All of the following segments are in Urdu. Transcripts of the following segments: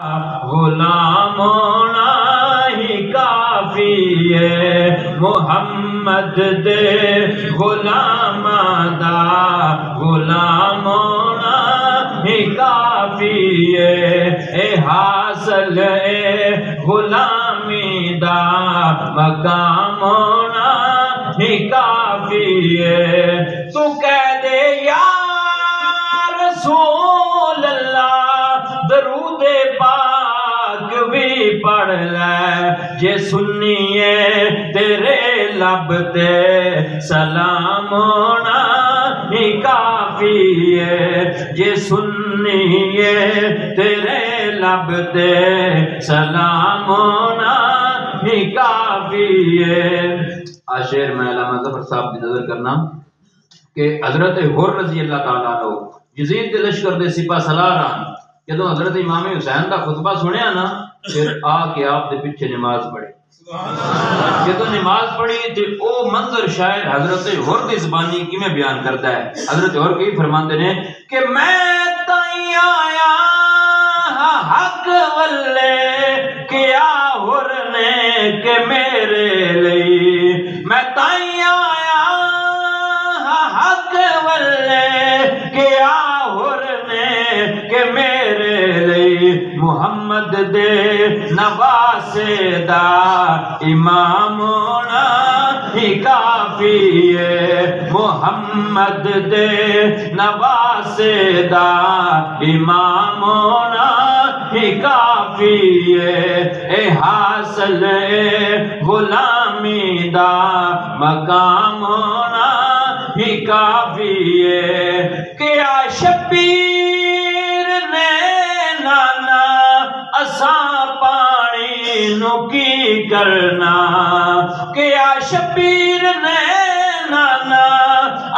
غلام ہونا ہی کافی ہے، محمد دے غلام دا غلام ہونا ہی کافی ہے، اے حاصل اے غلامی دا مقام ہونا ہی کافی ہے۔ تو کہہ دے یا رسول اللہ درود پاک بھی پڑھ لے، جے سنیے تیرے لب تے سلام ہونا ہی کافی ہے، جے سنیے تیرے لب تے سلام ہونا ہی کافی ہے۔ شعر میں علامہ ظفر صاحب کی نظر کرنا کہ حضرت حر رضی اللہ تعالیٰ عنہ یزید کے لشکر دے سپاہ سالار جدو حضرت امام حسین کا خطبہ سنیا نا، پھر آ کے آپ دے پیچھے نماز پڑھی۔ جدو نماز پڑھی تو او منظر شاید حضرت حر دی زبانی کی میں بیان کرتا ہے۔ حضرت حر کی فرماندے نے کہ میں تائیں آیا حق والے کیا حر نے کہ میرے لئی، میں تائیں آیا حق والے کیا حر نے کہ میرے لئی، محمد دے نواسے دا امام ہونا ہی کافی ہے، محمد دے نواسے دا امام ہونا ہی کافی ہے، اے حاصل اے غلامی دا مقام ہونا ہی کافی ہے۔ کیا شبیر نے نانا اساں پانی نو کی کرنا، کیا شبیر نے نانا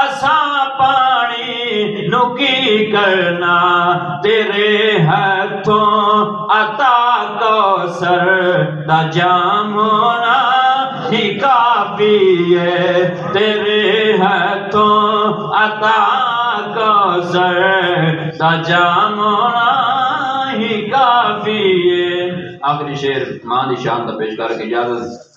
اساں پانی نو کی کرنا، تیرے ہاتھوں عطا کوثر دا جام ہونا ہی کافی ہے، تیرے ہاتھوں عطا کوثر دا جام ہونا ہی کافی ہے۔ آخری شعر ماں دی شان دا پیش کر کے اجازت